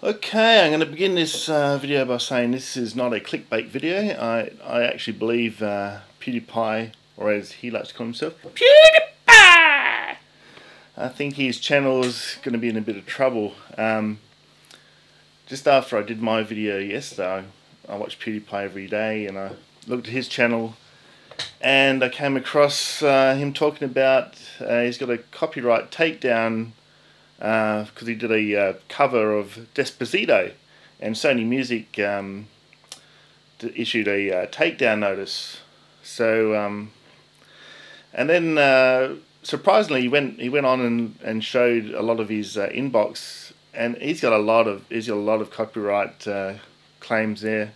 Okay, I'm going to begin this video by saying this is not a clickbait video. I actually believe PewDiePie, or as he likes to call himself, PewDiePie! I think his channel is going to be in a bit of trouble. Just after I did my video yesterday, I watched PewDiePie every day and I looked at his channel and I came across him talking about he's got a copyright takedown because he did a cover of Despacito, and Sony Music issued a takedown notice. So, and then surprisingly, he went on and showed a lot of his inbox, and he's got a lot of copyright claims there,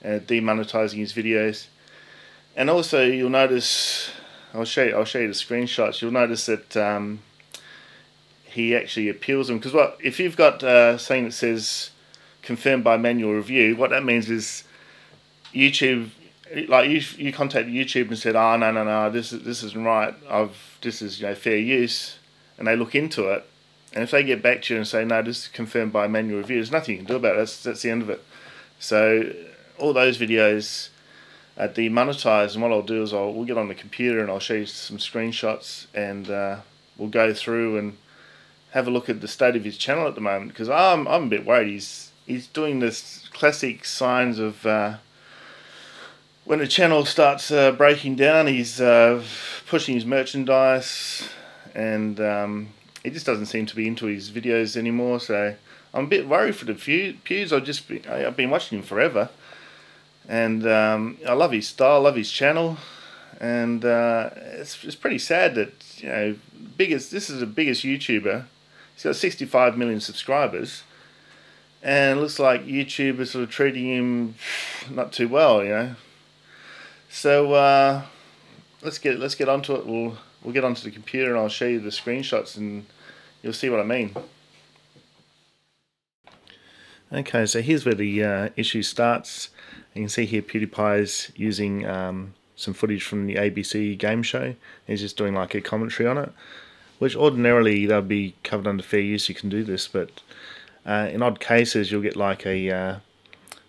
demonetizing his videos. And also, you'll notice, I'll show you the screenshots. You'll notice that he actually appeals them, because if you've got something that says confirmed by manual review, what that means is YouTube, like you contacted YouTube and said, oh no, this isn't right, this is fair use, and they look into it, and if they get back to you and say no, this is confirmed by manual review, there's nothing you can do about it. That's the end of it. So all those videos are demonetized, and what I'll do is we'll get on the computer and I'll show you some screenshots, and we'll go through and have a look at the state of his channel at the moment, because I'm a bit worried. He's doing this classic signs of when a channel starts breaking down. He's pushing his merchandise, and he just doesn't seem to be into his videos anymore. So I'm a bit worried for the Pews. I've been watching him forever, and I love his style, love his channel, and it's pretty sad that this is the biggest YouTuber. He's got 65 million subscribers, and it looks like YouTube is sort of treating him not too well, So let's get onto it. We'll get onto the computer and I'll show you the screenshots and you'll see what I mean. Okay, so here's where the issue starts. You can see here PewDiePie's using some footage from the ABC game show. He's just doing like a commentary on it, which ordinarily they'll be covered under fair use. You can do this, but in odd cases you'll get like a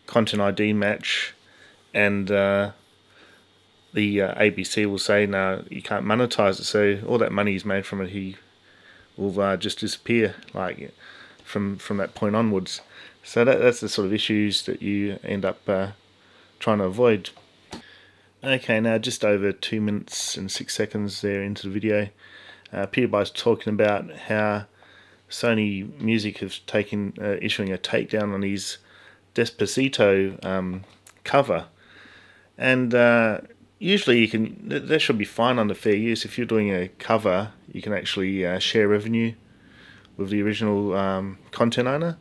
content ID match, and the ABC will say no, you can't monetize it, so all that money he's made from it, he will just disappear like from that point onwards. So that's the sort of issues that you end up trying to avoid. Okay, now just over 2 minutes and 6 seconds there into the video, PewDiePie's talking about how Sony Music has taken issuing a takedown on his Despacito cover, and usually that should be fine under fair use. If you're doing a cover, you can actually share revenue with the original content owner.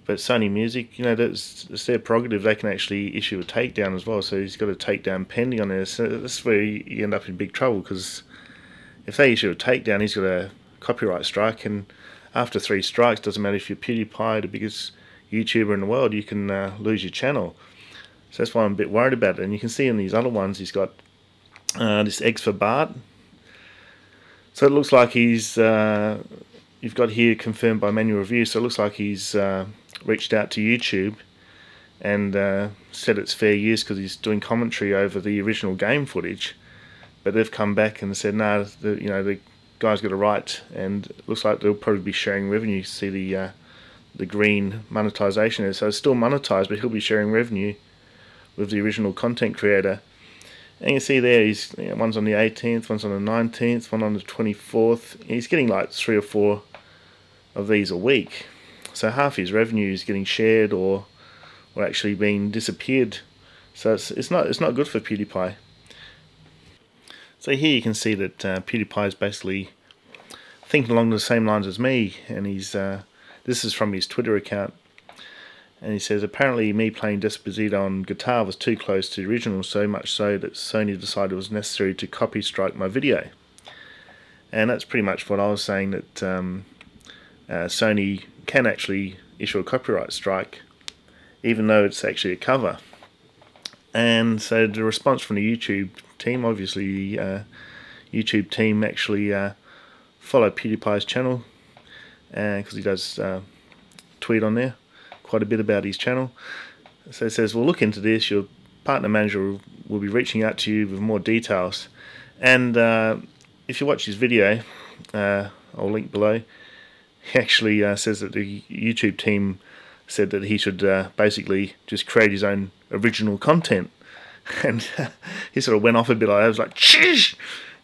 But Sony Music, it's their prerogative. They can actually issue a takedown as well. So he's got a takedown pending on there. So that's where you end up in big trouble, because if they issue a takedown, he's got a copyright strike, and after 3 strikes, doesn't matter if you're PewDiePie, the biggest YouTuber in the world, you can lose your channel. So that's why I'm a bit worried about it. And you can see in these other ones, he's got this Eggs for Bart. So it looks like he's, you've got here confirmed by manual review, so it looks like he's reached out to YouTube and said it's fair use because he's doing commentary over the original game footage. But they've come back and said no, the guy's got a right, and it looks like they'll probably be sharing revenue. You see the green monetization there, so it's still monetized, but he'll be sharing revenue with the original content creator. And you can see there, one's on the 18th, one's on the 19th, one on the 24th. He's getting like 3 or 4 of these a week. So half his revenue is getting shared or actually being disappeared. So it's not good for PewDiePie. So here you can see that PewDiePie is basically thinking along the same lines as me, and this is from his Twitter account, and he says, apparently me playing Despacito on guitar was too close to the original, so much so that Sony decided it was necessary to copy strike my video. And that's pretty much what I was saying, that Sony can actually issue a copyright strike even though it's actually a cover. And so the response from the YouTube team, obviously YouTube team actually follow PewDiePie's channel because he does tweet on there. quite a bit about his channel. So it says, we'll look into this. Your partner manager will be reaching out to you with more details. And if you watch his video, I'll link below, he actually says that the YouTube team said that he should basically just create his own original content. And he sort of went off a bit like that. I was like, "Shh,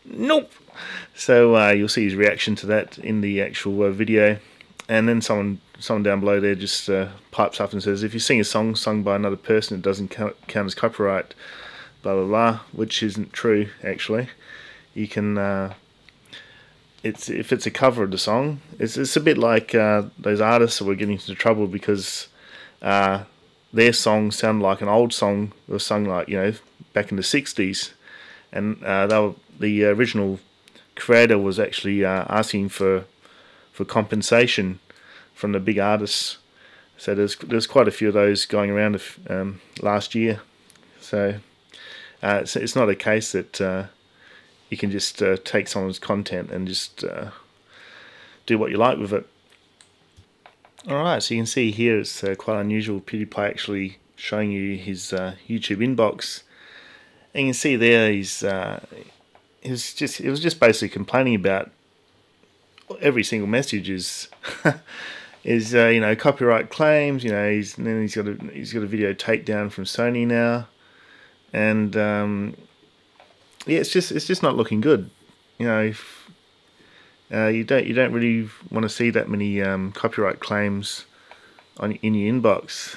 nope." So you'll see his reaction to that in the actual video. And then someone down below there just pipes up and says, if you sing a song sung by another person, it doesn't count as copyright, blah blah blah, which isn't true actually. You can, if it's a cover of the song, it's a bit like those artists that were getting into trouble because their songs sound like an old song that was sung like, back in the 60s, and the original creator was actually asking for compensation from the big artists. So there's quite a few of those going around last year. So it's not a case that you can just take someone's content and just do what you like with it. Alright, so you can see here it's quite unusual, PewDiePie actually showing you his YouTube inbox. And you can see there he was just basically complaining about every single message is copyright claims. He's got a video takedown from Sony now, and yeah, it's just not looking good. You don't really want to see that many copyright claims in your inbox.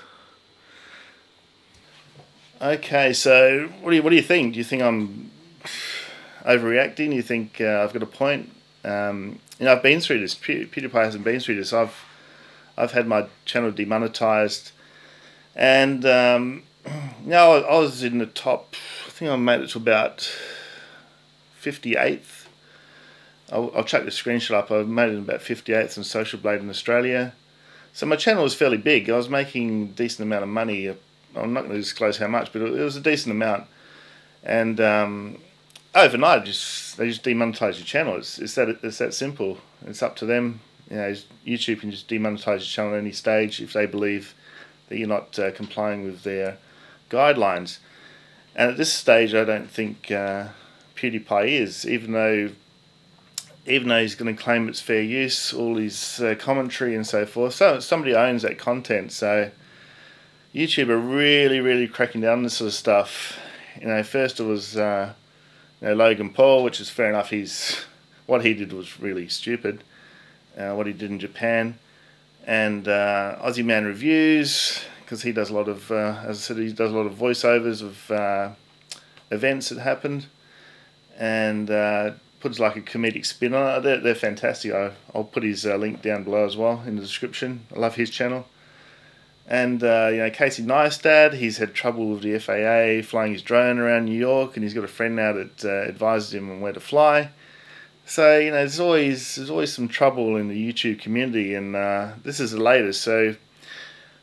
Okay, so what do you think? Do you think I'm overreacting? Do you think I've got a point? I've been through this. PewDiePie hasn't been through this. I've had my channel demonetized, and I was in the top. I think I made it to about 58th. I'll chuck the screenshot up. I made it about 58th on Social Blade in Australia. So my channel was fairly big. I was making a decent amount of money. I'm not going to disclose how much, but it was a decent amount. And overnight, they just demonetize your channel. It's that simple. It's up to them. YouTube can just demonetize your channel at any stage if they believe that you're not complying with their guidelines. And at this stage, I don't think PewDiePie is, even though he's going to claim it's fair use, all his commentary and so forth. So somebody owns that content. So YouTube are really cracking down on this sort of stuff. First it was Logan Paul, which is fair enough. What he did was really stupid. What he did in Japan, and Aussie Man Reviews, because he does a lot of, as I said, he does a lot of voiceovers of events that happened, and puts like a comedic spin on it. They're fantastic. I'll put his link down below as well in the description. I love his channel. And Casey Neistat, he's had trouble with the FAA flying his drone around New York, and he's got a friend now that advises him on where to fly. So there's always some trouble in the YouTube community, and this is the latest. So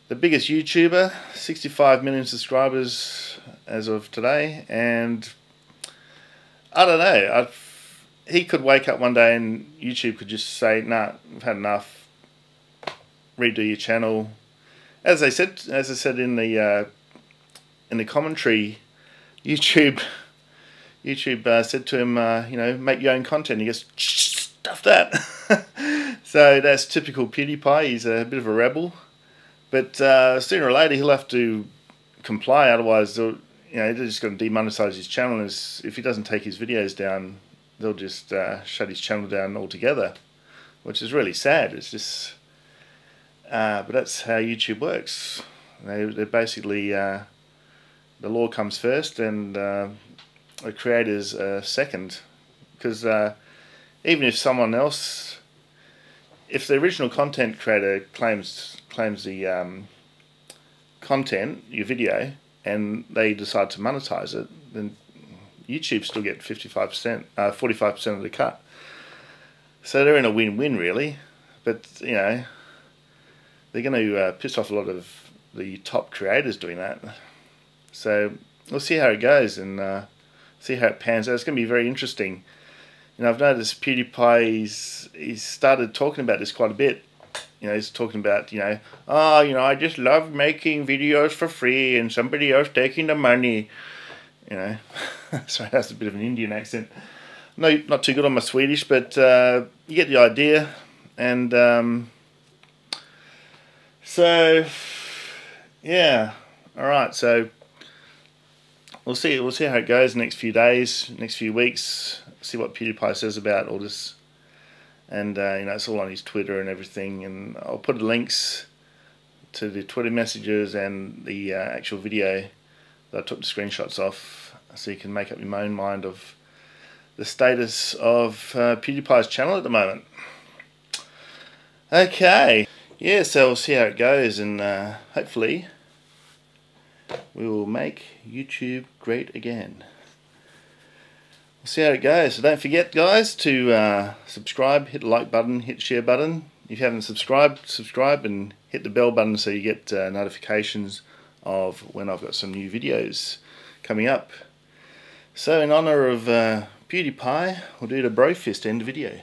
the biggest YouTuber, 65 million subscribers as of today, and I don't know. He could wake up one day and YouTube could just say, "Nah, we've had enough. Redo your channel." As I said in the commentary, YouTube said to him, make your own content. He goes, stuff that. So that's typical PewDiePie. He's a bit of a rebel, but sooner or later he'll have to comply. Otherwise, they're just going to demonetize his channel. If he doesn't take his videos down, they'll just shut his channel down altogether, which is really sad. It's just. But that's how YouTube works. They're basically, the law comes first and the creators second. Because even if someone else, if the original content creator claims the content, your video, and they decide to monetize it, then YouTube still get 55%, 45% of the cut. So they're in a win-win really. But they're going to piss off a lot of the top creators doing that. So we'll see how it goes and see how it pans out. It's going to be very interesting. I've noticed PewDiePie, he's started talking about this quite a bit. You know, he's talking about, you know, oh, you know, I just love making videos for free and somebody else taking the money. You know, sorry, that's a bit of an Indian accent. No, not too good on my Swedish, but you get the idea. And so, yeah, all right. So we'll see how it goes next few days, next few weeks. See what PewDiePie says about all this. And you know, it's all on his Twitter and everything, and I'll put links to the Twitter messages and the actual video that I took the screenshots off, so you can make up your own mind of the status of PewDiePie's channel at the moment. Okay, yeah, so we'll see how it goes, and hopefully we will make YouTube great again. We'll see how it goes. So don't forget, guys, to subscribe, hit the like button, hit the share button. If you haven't subscribed, subscribe and hit the bell button so you get notifications of when I've got some new videos coming up. So in honour of PewDiePie, we'll do the bro fist to end the video.